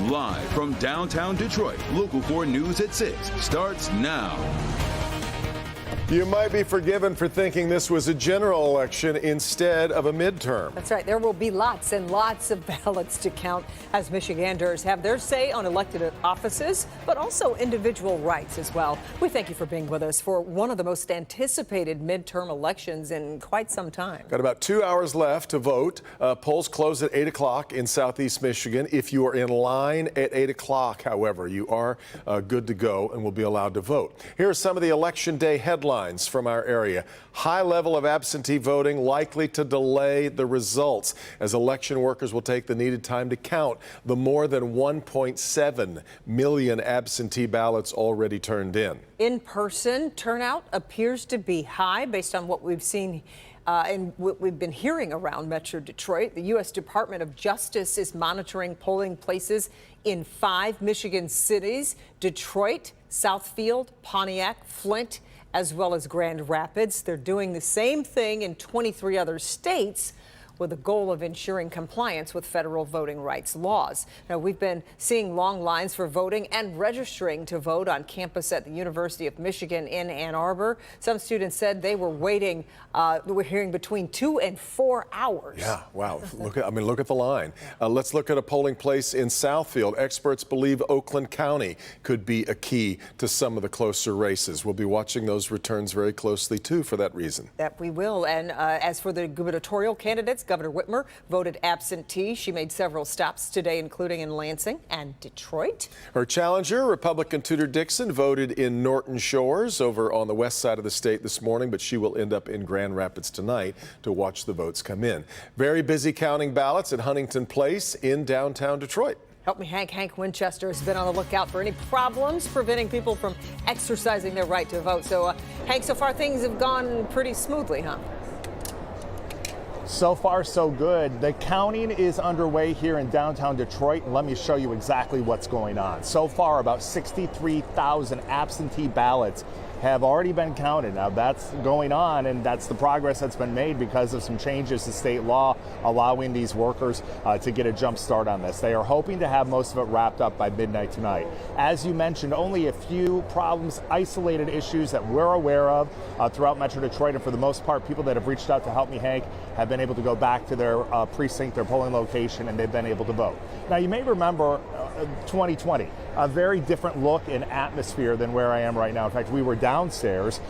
Live from downtown Detroit, Local 4 News at 6 starts now. You might be forgiven for thinking this was a general election instead of a midterm. That's right. There will be lots and lots of ballots to count as Michiganders have their say on elected offices, but also individual rights as well. We thank you for being with us for one of the most anticipated midterm elections in quite some time. Got about 2 hours left to vote. Polls close at 8 o'clock in southeast Michigan. If you are in line at 8 o'clock, however, you are good to go and will be allowed to vote. Here are some of the election day headlines from our area. High level of absentee voting likely to delay the results as election workers will take the needed time to count the more than 1.7 million absentee ballots already turned in. In-person turnout appears to be high based on what we've seen and what we've been hearing around Metro Detroit. The U.S. Department of Justice is monitoring polling places in 5 Michigan cities: Detroit, Southfield, Pontiac, Flint, as well as Grand Rapids. They're doing the same thing in 23 other states with the goal of ensuring compliance with federal voting rights laws. Now, we've been seeing long lines for voting and registering to vote on campus at the University of Michigan in Ann Arbor. Some students said they were waiting, we're hearing between 2 and 4 hours. Yeah, wow. Look at the line. Let's look at a polling place in Southfield. Experts believe Oakland County could be a key to some of the closer races. We'll be watching those returns very closely, too, for that reason. That we will. And as for the gubernatorial candidates, Governor Whitmer voted absentee. She made several stops today, including in Lansing and Detroit. Her challenger, Republican Tudor Dixon, voted in Norton Shores over on the west side of the state this morning, but she will end up in Grand Rapids tonight to watch the votes come in. Very busy counting ballots at Huntington Place in downtown Detroit. Help me, Hank. Hank Winchester has been on the lookout for any problems preventing people from exercising their right to vote. So, Hank, so far things have gone pretty smoothly, huh? So far, so good. The counting is underway here in downtown Detroit. Let me show you exactly what's going on. So far, about 63,000 absentee ballots have already been counted. Now, that's going on, and that's the progress that's been made because of some changes to state law allowing these workers to get a jump start on this. They are hoping to have most of it wrapped up by midnight tonight. As you mentioned, only a few problems, isolated issues that we're aware of throughout Metro Detroit, and for the most part, people that have reached out to help me, Hank, have been able to go back to their precinct, their polling location, and they've been able to vote. Now, you may remember 2020, a very different look and atmosphere than where I am right now. In fact, we were downstairs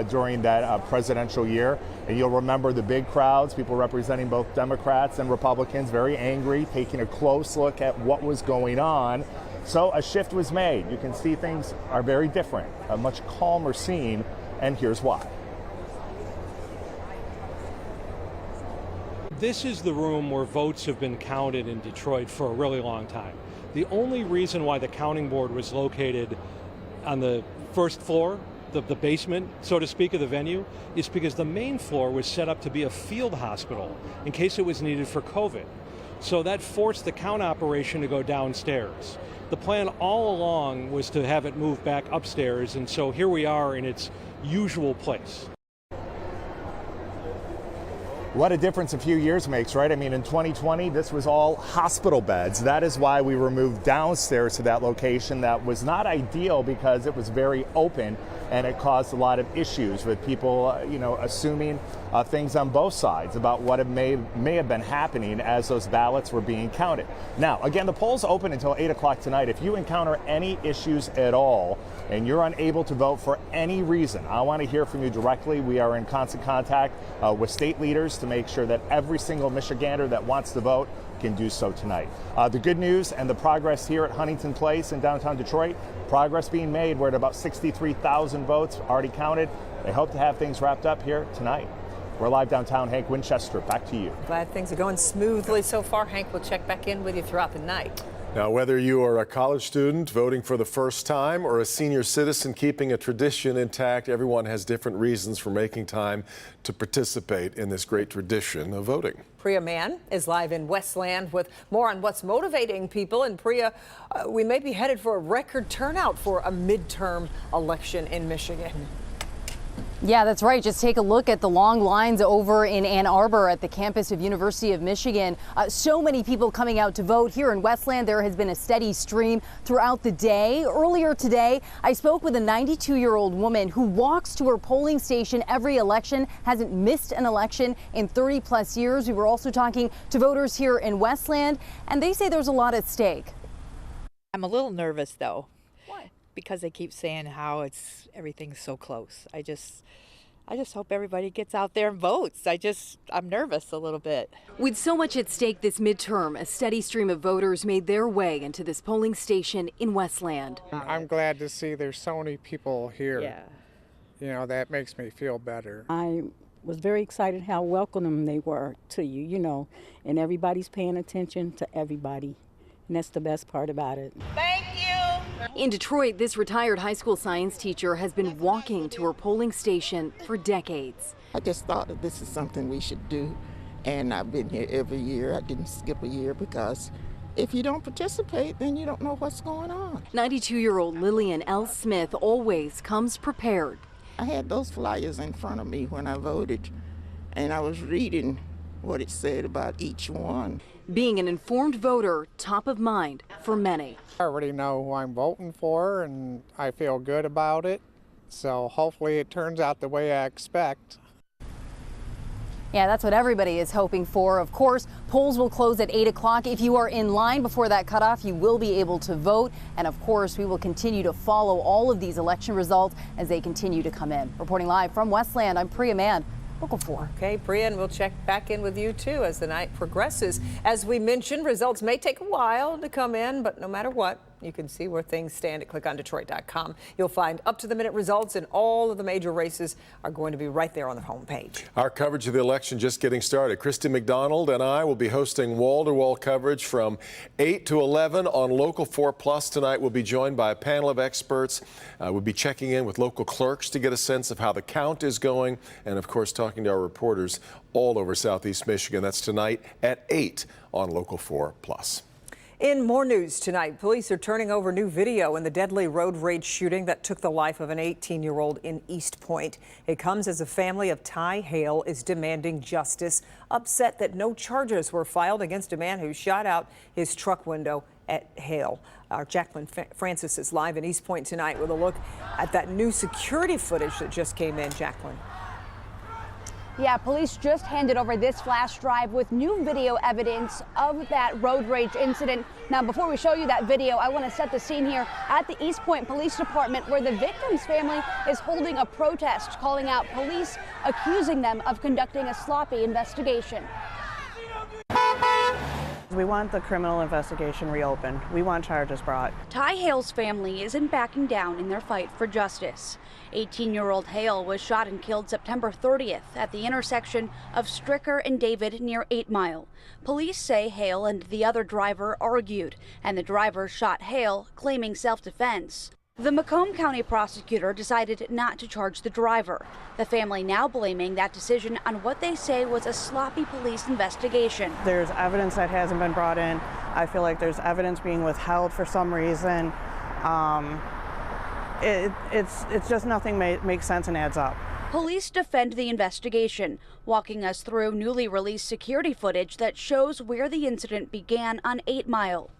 during that presidential year, and you'll remember the big crowds, people representing both Democrats and Republicans, very angry, taking a close look at what was going on. So a shift was made. You can see things are very different, a much calmer scene, and here's why. This is the room where votes have been counted in Detroit for a really long time. The only reason why the counting board was located on the first floor, the basement, so to speak, of the venue, is because the main floor was set up to be a field hospital in case it was needed for COVID. So that forced the count operation to go downstairs. The plan all along was to have it move back upstairs, and so here we are in its usual place. What a difference a few years makes, right? I mean, in 2020, this was all hospital beds. That is why we were moved downstairs to that location. That was not ideal because it was very open and it caused a lot of issues with people, assuming things on both sides about what may have been happening as those ballots were being counted. Now, again, the polls open until 8 o'clock tonight. If you encounter any issues at all and you're unable to vote for any reason, I want to hear from you directly. We are in constant contact with state leaders to make sure that every single Michigander that wants to vote can do so tonight. The good news and the progress here at Huntington Place in downtown Detroit, progress being made. We're at about 63,000 votes already counted. They hope to have things wrapped up here tonight. We're live downtown. Hank Winchester, back to you. Glad things are going smoothly so far. Hank, we'll check back in with you throughout the night. Now, whether you are a college student voting for the first time or a senior citizen keeping a tradition intact, everyone has different reasons for making time to participate in this great tradition of voting. Priya Mann is live in Westland with more on what's motivating people. And Priya, we may be headed for a record turnout for a midterm election in Michigan. Yeah, that's right. Just take a look at the long lines over in Ann Arbor at the campus of University of Michigan. So many people coming out to vote. Here in Westland, there has been a steady stream throughout the day. Earlier today, I spoke with a 92-year-old woman who walks to her polling station every election, hasn't missed an election in 30 plus years. We were also talking to voters here in Westland, and they say there's a lot at stake. I'm a little nervous though. Why? Because they keep saying how everything's so close. I just hope everybody gets out there and votes. I'm nervous a little bit. With so much at stake this midterm, a steady stream of voters made their way into this polling station in Westland. I'm glad to see there's so many people here. Yeah. You know, that makes me feel better. I was very excited how welcoming they were to you, you know, and everybody's paying attention to everybody. And that's the best part about it. Thank you. In Detroit, this retired high school science teacher has been walking to her polling station for decades. I just thought that this is something we should do, and I've been here every year. I didn't skip a year because if you don't participate, then you don't know what's going on. 92-year-old Lillian L. Smith always comes prepared. I had those flyers in front of me when I voted, and I was reading what it said about each one. Being an informed voter, top of mind for many. I already know who I'm voting for, and I feel good about it. So hopefully it turns out the way I expect. Yeah, that's what everybody is hoping for. Of course, polls will close at 8 o'clock. If you are in line before that cutoff, you will be able to vote. And of course, we will continue to follow all of these election results as they continue to come in. Reporting live from Westland, I'm Priya Mann. Local 4. Okay, Priya, and we'll check back in with you too as the night progresses. As we mentioned, results may take a while to come in, but no matter what, you can see where things stand at clickondetroit.com. You'll find up-to-the-minute results, and all of the major races are going to be right there on the homepage. Our coverage of the election just getting started. Christy McDonald and I will be hosting wall-to-wall coverage from 8 to 11 on Local 4 Plus tonight. We'll be joined by a panel of experts. We'll be checking in with local clerks to get a sense of how the count is going, and of course talking to our reporters all over Southeast Michigan. That's tonight at 8 on Local 4 Plus. In more news tonight, police are turning over new video in the deadly road rage shooting that took the life of an 18-year-old in East Point. It comes as a family of Ty Hale is demanding justice, upset that no charges were filed against a man who shot out his truck window at Hale. Our Jacqueline Francis is live in East Point tonight with a look at that new security footage that just came in. Jacqueline. Yeah, police just handed over this flash drive with new video evidence of that road rage incident. Now, before we show you that video, I want to set the scene here at the East Point Police Department, where the victim's family is holding a protest, calling out police, accusing them of conducting a sloppy investigation. We want the criminal investigation reopened. We want charges brought. Ty Hale's family isn't backing down in their fight for justice. 18-year-old Hale was shot and killed September 30th at the intersection of Stricker and David near 8 Mile. Police say Hale and the other driver argued, and the driver shot Hale, claiming self-defense. The Macomb County prosecutor decided not to charge the driver. The family now blaming that decision on what they say was a sloppy police investigation. There's evidence that hasn't been brought in. I feel like there's evidence being withheld for some reason. It's just nothing makes sense and adds up. Police defend the investigation, walking us through newly released security footage that shows where the incident began on 8 Mile.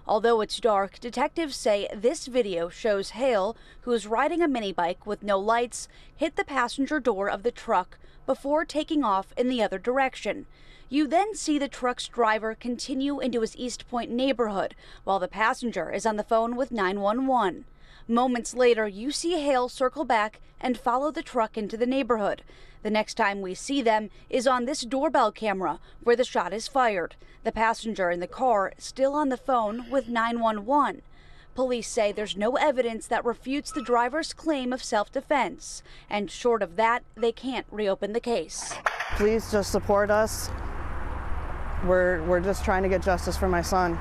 Although it's dark, detectives say this video shows Hale, who's riding a mini bike with no lights, hit the passenger door of the truck before taking off in the other direction. You then see the truck's driver continue into his East Point neighborhood while the passenger is on the phone with 911. Moments later, you see Hale circle back and follow the truck into the neighborhood. The next time we see them is on this doorbell camera where the shot is fired. The passenger in the car still on the phone with 911. Police say there's no evidence that refutes the driver's claim of self-defense, and short of that, they can't reopen the case. Please just support us. We're just trying to get justice for my son.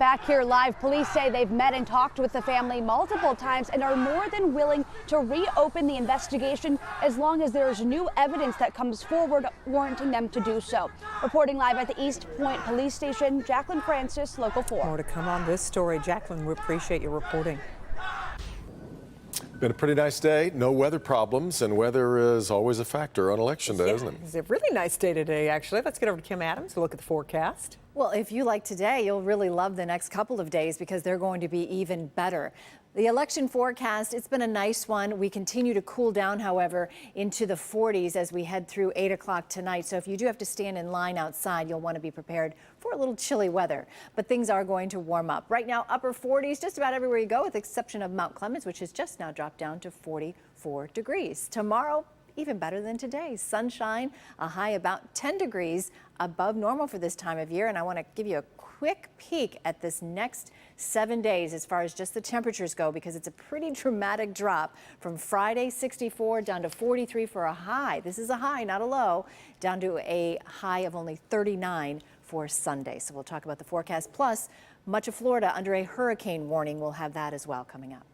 Back here live, police say they've met and talked with the family multiple times and are more than willing to reopen the investigation as long as there's new evidence that comes forward warranting them to do so. Reporting live at the East Point Police Station, Jacqueline Francis, Local 4. More to come on this story. Jacqueline, we appreciate your reporting. Been a pretty nice day. No weather problems, and weather is always a factor on Election Day, isn't it? It's a really nice day today, actually. Let's get over to Kim Adams to look at the forecast. Well, if you like today, you'll really love the next couple of days because they're going to be even better. The election forecast, it's been a nice one. We continue to cool down, however, into the 40s as we head through 8 o'clock tonight. So if you do have to stand in line outside, you'll want to be prepared for a little chilly weather. But things are going to warm up. Right now, upper 40s just about everywhere you go, with the exception of Mount Clemens, which has just now dropped down to 44 degrees. Tomorrow, even better than today. Sunshine, a high about 10 degrees above normal for this time of year. And I want to give you a quick peek at this next 7 days as far as just the temperatures go, because it's a pretty dramatic drop from Friday 64 down to 43 for a high. This is a high, not a low, down to a high of only 39 for Sunday. So we'll talk about the forecast. Plus, much of Florida under a hurricane warning. We'll have that as well coming up.